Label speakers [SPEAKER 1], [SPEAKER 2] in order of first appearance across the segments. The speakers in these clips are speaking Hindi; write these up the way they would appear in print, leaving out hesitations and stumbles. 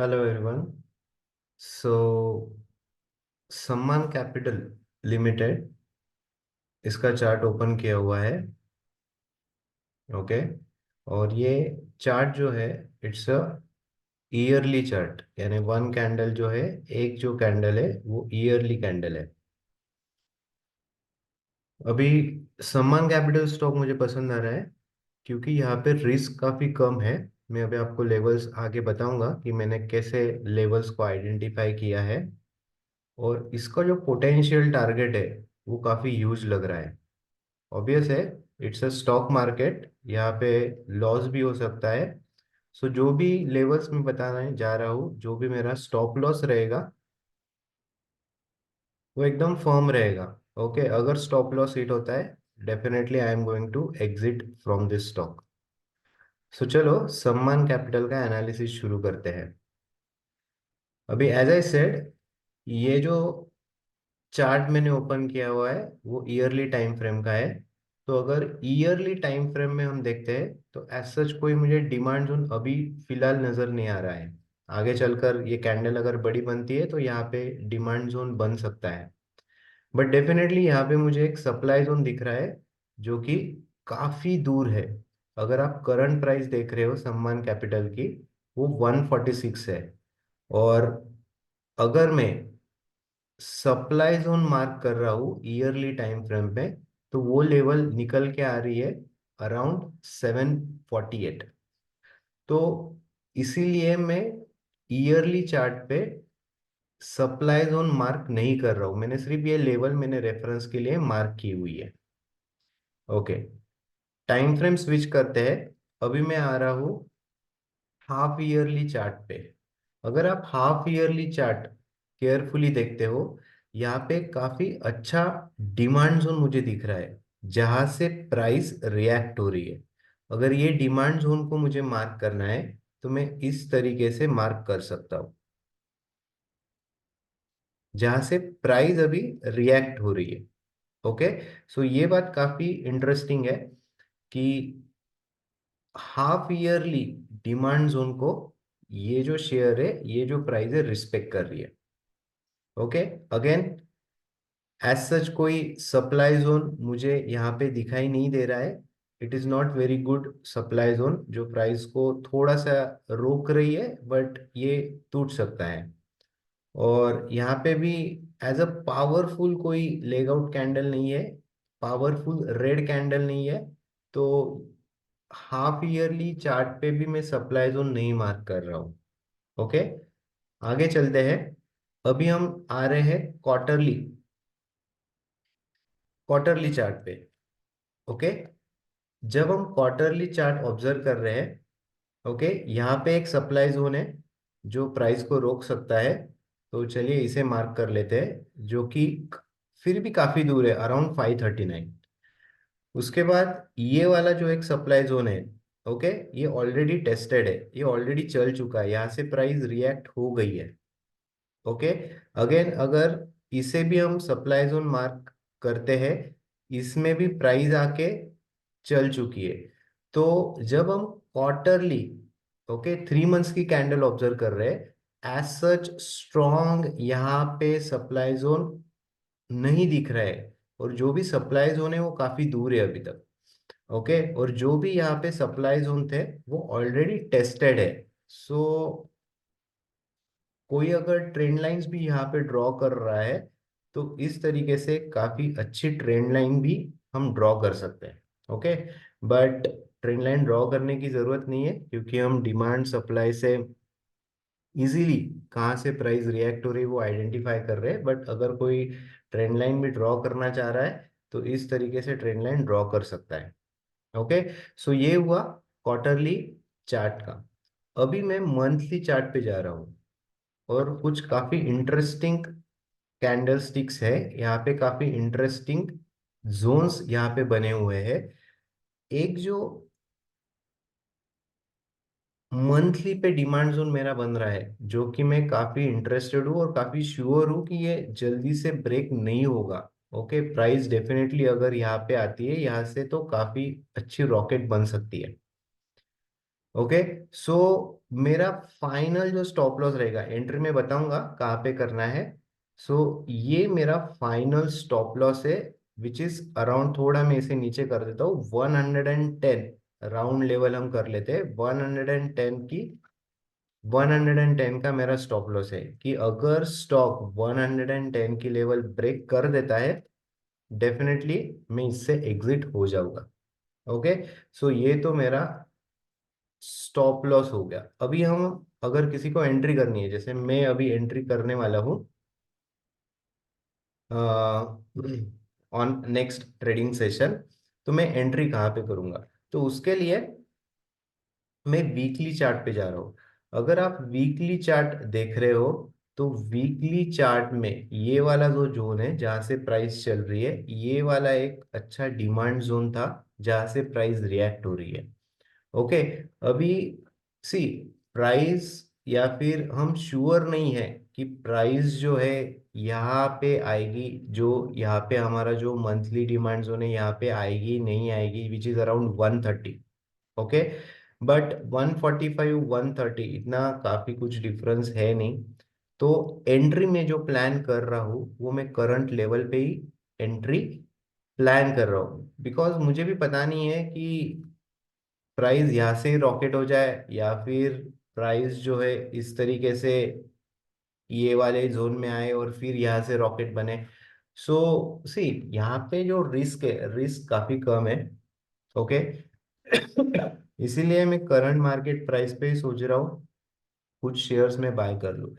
[SPEAKER 1] Hello everyone. So Sammaan Capital Limited, इसका चार्ट ओपन किया हुआ है। ओके। और ये चार्ट जो है, इट्स अ ईयरली चार्ट, यानी वन कैंडल जो है, एक जो कैंडल है वो ईयरली कैंडल है। अभी सम्मान कैपिटल स्टॉक मुझे पसंद आ रहा है क्योंकि यहाँ पे रिस्क काफ़ी कम है। मैं अभी आपको लेवल्स आगे बताऊंगा कि मैंने कैसे लेवल्स को आइडेंटिफाई किया है। और इसका जो पोटेंशियल टारगेट है वो काफ़ी ह्यूज लग रहा है। ऑब्वियस है, इट्स अ स्टॉक मार्केट, यहाँ पे लॉस भी हो सकता है। सो जो भी लेवल्स मैं बताने जा रहा हूँ, जो भी मेरा स्टॉप लॉस रहेगा वो एकदम फर्म रहेगा। ओके, अगर स्टॉप लॉस हिट होता है, definitely I am going to exit from this stock. So चलो सम्मान कैपिटल का एनालिसिस शुरू करते हैं। अभी एज आई सेड, ये जो चार्ट मैंने ओपन किया हुआ है वो ईयरली टाइम फ्रेम का है। तो अगर ईयरली टाइम फ्रेम में हम देखते हैं तो एज सच कोई मुझे डिमांड जोन अभी फिलहाल नजर नहीं आ रहा है। आगे चलकर ये कैंडल अगर बड़ी बनती है तो यहाँ पे डिमांड जोन बन सकता है। बट डेफिनेटली यहाँ पे मुझे एक सप्लाई जोन दिख रहा है जो कि काफी दूर है। अगर आप करंट प्राइस देख रहे हो सम्मान कैपिटल की, वो 146 है। और अगर मैं सप्लाई जोन मार्क कर रहा हूँ ईयरली टाइम फ्रेम पे, तो वो लेवल निकल के आ रही है अराउंड 748। तो इसीलिए मैं ईयरली चार्ट पे सप्लाई जोन मार्क नहीं कर रहा हूँ, मैंने सिर्फ ये लेवल मैंने रेफरेंस के लिए मार्क की हुई है। ओके, टाइम फ्रेम स्विच करते हैं। अभी मैं आ रहा हूँ हाफ ईयरली चार्ट पे। अगर आप हाफ ईयरली चार्ट केयरफुली देखते हो, यहाँ पे काफी अच्छा डिमांड जोन मुझे दिख रहा है जहां से प्राइस रिएक्ट हो रही है। अगर ये डिमांड जोन को मुझे मार्क करना है तो मैं इस तरीके से मार्क कर सकता हूँ, जहां से प्राइस अभी रिएक्ट हो रही है। ओके। सो ये बात काफी इंटरेस्टिंग है कि हाफ ईयरली डिमांड जोन को ये जो शेयर है, ये जो प्राइस है, रिस्पेक्ट कर रही है। ओके। अगेन, एज सच कोई सप्लाई जोन मुझे यहाँ पे दिखाई नहीं दे रहा है। It is not very good supply zone जो प्राइस को थोड़ा सा रोक रही है, बट ये टूट सकता है। और यहाँ पे भी एज अ पावरफुल कोई लेग आउट कैंडल नहीं है, पावरफुल रेड कैंडल नहीं है। तो हाफ ईयरली चार्ट पे भी मैं सप्लाई जोन नहीं मार्क कर रहा हूँ। ओके, आगे चलते हैं। अभी हम आ रहे हैं क्वार्टरली क्वार्टरली चार्ट पे। ओके, जब हम क्वार्टरली चार्ट ऑब्जर्व कर रहे हैं, ओके, यहाँ पे एक सप्लाई जोन है जो प्राइस को रोक सकता है। तो चलिए इसे मार्क कर लेते हैं, जो कि फिर भी काफी दूर है, अराउंड 539। उसके बाद ये वाला जो एक सप्लाई जोन है, ओके, ये ऑलरेडी टेस्टेड है, ये ऑलरेडी चल चुका है, यहाँ से प्राइस रिएक्ट हो गई है। ओके। अगेन, अगर इसे भी हम सप्लाई जोन मार्क करते हैं, इसमें भी प्राइस आके चल चुकी है। तो जब हम क्वार्टरली, ओके, 3 मंथ्स की कैंडल ऑब्जर्व कर रहे हैं, एज सच स्ट्रॉन्ग यहाँ पे सप्लाई जोन नहीं दिख रहा है। और जो भी सप्लाई जोन है वो काफी दूर है अभी तक। ओके, और जो भी यहाँ पे सप्लाई जोन थे वो ऑलरेडी टेस्टेड है। सो कोई अगर ट्रेंड लाइंस भी यहाँ पे ड्रॉ कर रहा है तो इस तरीके से काफी अच्छी ट्रेंड लाइन भी हम ड्रॉ कर सकते हैं। Okay, but trend line draw करने की जरूरत नहीं है क्योंकि हम डिमांड सप्लाई से इजीली कहाँ से प्राइस रिएक्ट हो रही है वो आइडेंटिफाई कर रहे हैं। बट अगर कोई ट्रेंड लाइन भी ड्रॉ करना चाह रहा है तो इस तरीके से ट्रेंड लाइन ड्रॉ कर सकता है। ओके। सो ये हुआ क्वार्टरली चार्ट का। अभी मैं मंथली चार्ट पे जा रहा हूँ और कुछ काफी इंटरेस्टिंग कैंडल स्टिक्स है यहाँ पे, काफी इंटरेस्टिंग जोन्स यहाँ पे बने हुए हैं। एक जो मंथली पे डिमांड जोन मेरा बन रहा है, जो कि मैं काफी इंटरेस्टेड हूँ और काफी श्योर हूँ कि ये जल्दी से ब्रेक नहीं होगा। ओके, प्राइस डेफिनेटली अगर यहाँ पे आती है यहाँ से तो काफी अच्छी रॉकेट बन सकती है। ओके। सो मेरा फाइनल जो स्टॉप लॉस रहेगा, एंट्री में बताऊंगा कहाँ पे करना है। सो ये मेरा फाइनल स्टॉप लॉस है, विच इज अराउंड, थोड़ा मैं इसे नीचे कर देता हूँ, 110। राउंड लेवल हम कर लेते हैं 110 की। 110 का मेरा स्टॉप लॉस है कि अगर स्टॉक 110 की लेवल ब्रेक कर देता है, डेफिनेटली मैं इससे एग्जिट हो जाऊंगा। ओके। सो ये तो मेरा स्टॉप लॉस हो गया। अभी हम, अगर किसी को एंट्री करनी है, जैसे मैं अभी एंट्री करने वाला हूँ ऑन नेक्स्ट ट्रेडिंग सेशन, तो मैं एंट्री कहाँ पे करूंगा? तो उसके लिए मैं वीकली चार्ट पे जा रहा हूँ। अगर आप वीकली चार्ट देख रहे हो, तो वीकली चार्ट में ये वाला जो जोन है जहाँ से प्राइस चल रही है, ये वाला एक अच्छा डिमांड जोन था जहाँ से प्राइस रिएक्ट हो रही है। ओके। अभी सी, प्राइस, या फिर हम श्योर नहीं है कि प्राइस जो है यहाँ पे आएगी, जो यहाँ पे हमारा जो मंथली डिमांड जोन है यहाँ पे आएगी नहीं आएगी, which is around 130। Okay. But 145 130 इतना काफी कुछ डिफरेंस है नहीं। तो एंट्री में जो प्लान कर रहा हूँ वो मैं करंट लेवल पे ही एंट्री प्लान कर रहा हूँ, बिकॉज मुझे भी पता नहीं है कि प्राइस यहाँ से रॉकेट हो जाए या फिर प्राइस जो है इस तरीके से ये वाले जोन में आए और फिर यहाँ से रॉकेट बने। सो सी, यहाँ पे जो रिस्क है, रिस्क काफी कम है। ओके। इसीलिए मैं करंट मार्केट प्राइस पे ही सोच रहा हूँ कुछ शेयर्स में बाय कर लूँ।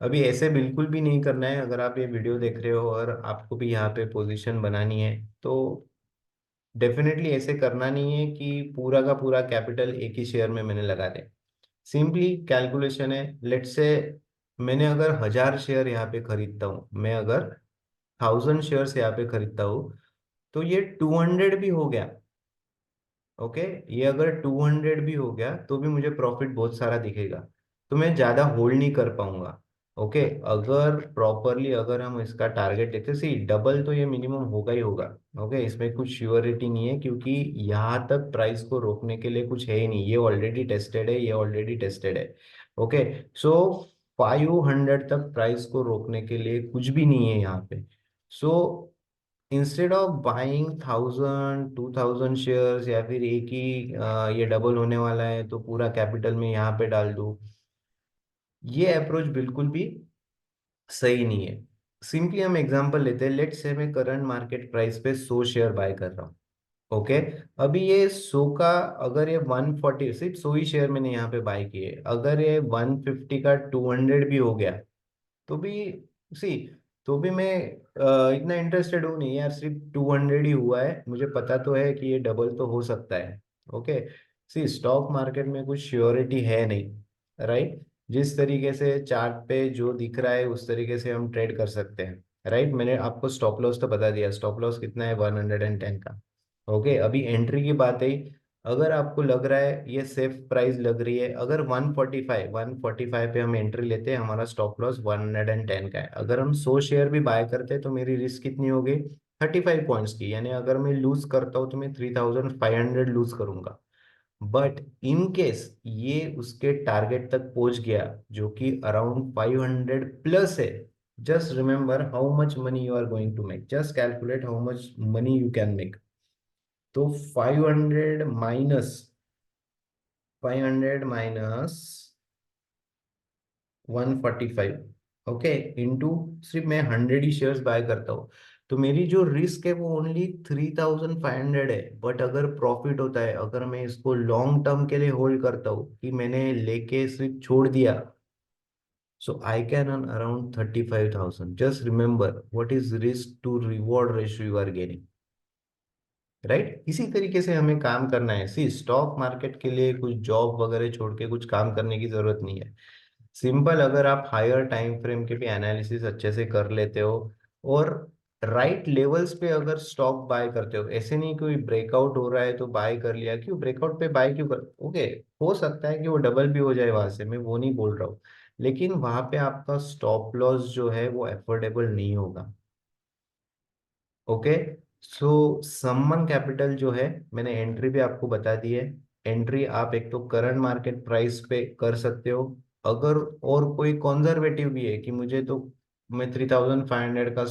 [SPEAKER 1] अभी ऐसे बिल्कुल भी नहीं करना है। अगर आप ये वीडियो देख रहे हो और आपको भी यहाँ पे पोजीशन बनानी है, तो डेफिनेटली ऐसे करना नहीं है कि पूरा का पूरा कैपिटल एक ही शेयर में मैंने लगा दे। सिंपली कैलकुलेशन है, लेट्स से मैंने अगर 1000 शेयर यहाँ पे खरीदता हूँ, मैं अगर 1000 शेयर्स यहाँ पे खरीदता हूँ, तो ये 200 भी हो गया। ओके। ये अगर 200 भी हो गया तो भी मुझे प्रॉफिट बहुत सारा दिखेगा, तो मैं ज्यादा होल्ड नहीं कर पाऊंगा। ओके। अगर प्रॉपरली अगर हम इसका टारगेट देखते, सी डबल तो ये मिनिमम होगा ही होगा। ओके। इसमें कुछ श्योरिटी नहीं है, क्योंकि यहाँ तक प्राइस को रोकने के लिए कुछ है ही नहीं, ये ऑलरेडी टेस्टेड है, ये ऑलरेडी टेस्टेड है। ओके। सो 500 तक प्राइस को रोकने के लिए कुछ भी नहीं है यहाँ पे। So instead of buying 1000 2000 shares, या फिर एक ही ये डबल होने वाला है तो पूरा कैपिटल में यहाँ पे डाल दूं, ये अप्रोच बिल्कुल भी सही नहीं है। सिंपली हम एग्जांपल लेते हैं, लेट्स से मैं करंट मार्केट प्राइस पे 100 शेयर बाय कर रहा हूँ। ओके। अभी ये 100 का, अगर ये 140, सिर्फ 100 ही शेयर मैंने यहाँ पे बाय किए, अगर ये 150 का 200 भी हो गया, तो भी सी, तो भी मैं इतना इंटरेस्टेड हूँ नहीं यार। सिर्फ 200 ही हुआ है, मुझे पता तो है कि ये डबल तो हो सकता है। ओके। सी, स्टॉक मार्केट में कुछ श्योरिटी है नहीं, राइट? जिस तरीके से चार्ट पे जो दिख रहा है उस तरीके से हम ट्रेड कर सकते हैं, राइट? मैंने आपको स्टॉप लॉस तो बता दिया, स्टॉप लॉस कितना है, 110 का। ओके। अभी एंट्री की बात है, अगर आपको लग रहा है ये सेफ प्राइस लग रही है, अगर 145 पे हम एंट्री लेते हैं, हमारा स्टॉप लॉस 110 का है, अगर हम 100 शेयर भी बाय करते हैं तो मेरी रिस्क कितनी होगी? 35 पॉइंट्स की। यानी अगर मैं लूज करता हूँ तो मैं 3500 लूज करूंगा। बट इन केस ये उसके टारगेट तक पहुंच गया, जो कि अराउंड 500 प्लस है, just remember how much money you are going to make, just calculate how much money you can make. तो 500 माइनस 145, ओके, इंटू, सिर्फ मैं 100 ही शेयर्स बाय करता हूँ, तो मेरी जो रिस्क है वो ओनली 3500 है। बट अगर प्रॉफिट होता है, अगर मैं इसको लॉन्ग टर्म के लिए होल्ड करता हूँ कि मैंने लेके सिर्फ छोड़ दिया, so I can earn around 35,000। Just remember what is risk to reward ratio you are gaining, right? इसी तरीके से हमें काम करना है। सी, स्टॉक मार्केट के लिए कुछ जॉब वगैरह छोड़ के कुछ काम करने की जरूरत नहीं है। सिंपल, अगर आप हायर टाइम फ्रेम के भी एनालिसिस अच्छे से कर लेते हो और राइट लेवल्स पे अगर स्टॉक बाय करते हो, ऐसे नहीं कोई ब्रेकआउट हो रहा है तो बाय कर लिया, क्यों ब्रेकआउट पे बाय क्यों कर, ओके, हो सकता है कि वो डबल भी हो जाए वहां से, मैं वो नहीं बोल रहा हूँ, लेकिन वहां पे आपका स्टॉप लॉस जो है वो एफोर्डेबल नहीं होगा। ओके। सो सम्मन कैपिटल जो है, मैंने एंट्री भी आपको बता दी है। एंट्री आप एक तो करंट मार्केट प्राइस पे कर सकते हो। अगर और कोई कंजर्वेटिव भी है कि मुझे तो मैं 3500 का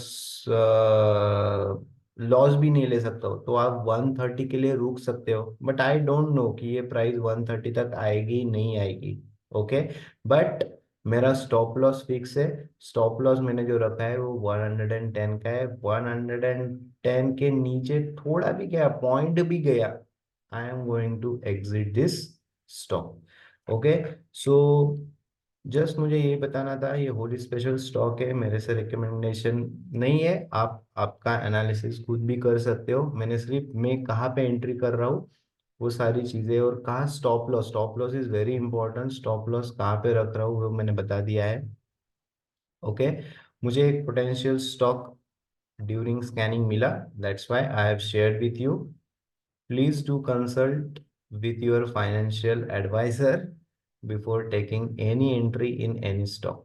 [SPEAKER 1] लॉस भी नहीं ले सकता हो, तो आप 130 के लिए रुक सकते हो। बट आई डोंट नो कि ये प्राइस 130 तक आएगी नहीं आएगी। ओके, बट मेरा स्टॉप लॉस फिक्स है। स्टॉप लॉस मैंने जो रखा है वो 110 का है। 110 के नीचे थोड़ा भी गया, पॉइंट भी गया, I am going to exit this stock. Okay, so just मुझे ये बताना था, ये होली स्पेशल स्टॉक है, मेरे से रिकमेंडेशन नहीं है। आप आपका एनालिसिस खुद भी कर सकते हो। मैंने सिर्फ मैं कहाँ पे एंट्री कर रहा हूँ वो सारी चीजें, और कहाँ stop loss, stop loss is very important, stop loss कहाँ पे रख रहा हूँ वो मैंने बता दिया है। ओके, मुझे एक पोटेंशियल स्टॉक ड्यूरिंग स्कैनिंग मिला, that's why I have shared with you. Please do consult with your financial advisor before taking any entry in any stock.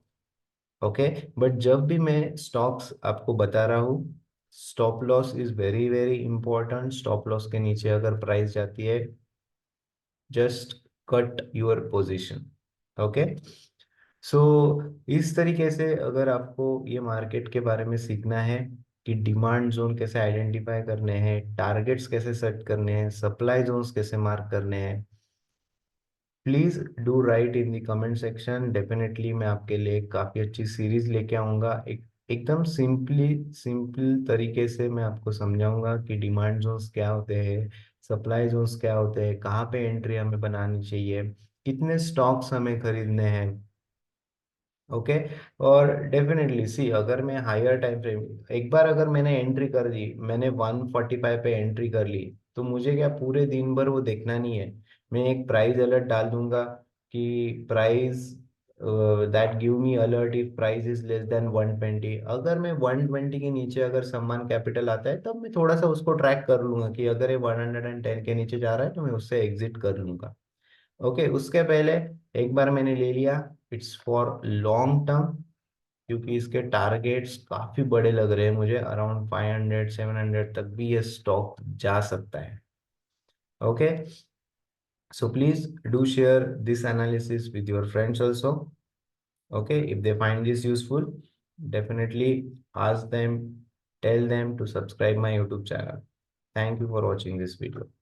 [SPEAKER 1] Okay, but जब भी मैं स्टॉक्स आपको बता रहा हूँ, stop loss is very very important. Stop loss के नीचे अगर प्राइस जाती है, just cut your position. Okay, so इस तरीके से अगर आपको ये मार्केट के बारे में सीखना है कि डिमांड जोन कैसे आइडेंटिफाई करने हैं, टारगेट्स कैसे सेट करने हैं, सप्लाई जोन्स कैसे मार्क करने हैं, please do right in the comment section. Definitely मैं आपके लिए एक काफी अच्छी सीरीज लेके आऊंगा, एक एकदम सिंपल तरीके से मैं आपको समझाऊंगा कि डिमांड जोन्स क्या होते हैं, सप्लाई जोन्स क्या होते हैं, कहाँ पे एंट्री हमें बनानी चाहिए, कितने स्टॉक्स हमें खरीदने हैं। ओके, और डेफिनेटली सी, अगर मैं हायर टाइम फ्रेम, एक बार अगर मैंने एंट्री कर दी, मैंने 145 पे एंट्री कर ली, तो मुझे क्या पूरे दिन भर वो देखना नहीं है। मैं एक प्राइस अलर्ट डाल दूंगा कि price that give me alert if price is less than 120। अगर मैं 120 के नीचे अगर सम्मान कैपिटल आता है, तब मैं थोड़ा सा उसको ट्रैक कर लूंगा कि अगर ये 110 के नीचे जा रहा है तो मैं उससे एग्जिट कर लूंगा। ओके, उसके पहले एक बार मैंने ले लिया, इट्स फॉर लॉन्ग टर्म, क्योंकि इसके टारगेट्स काफी बड़े लग रहे हैं मुझे, अराउंड 500 700 तक भी ये स्टॉक जा सकता है। Okay, so please do share this analysis with your friends also. Okay, if they find this useful, definitely ask them, tell them to subscribe my YouTube channel. Thank you for watching this video.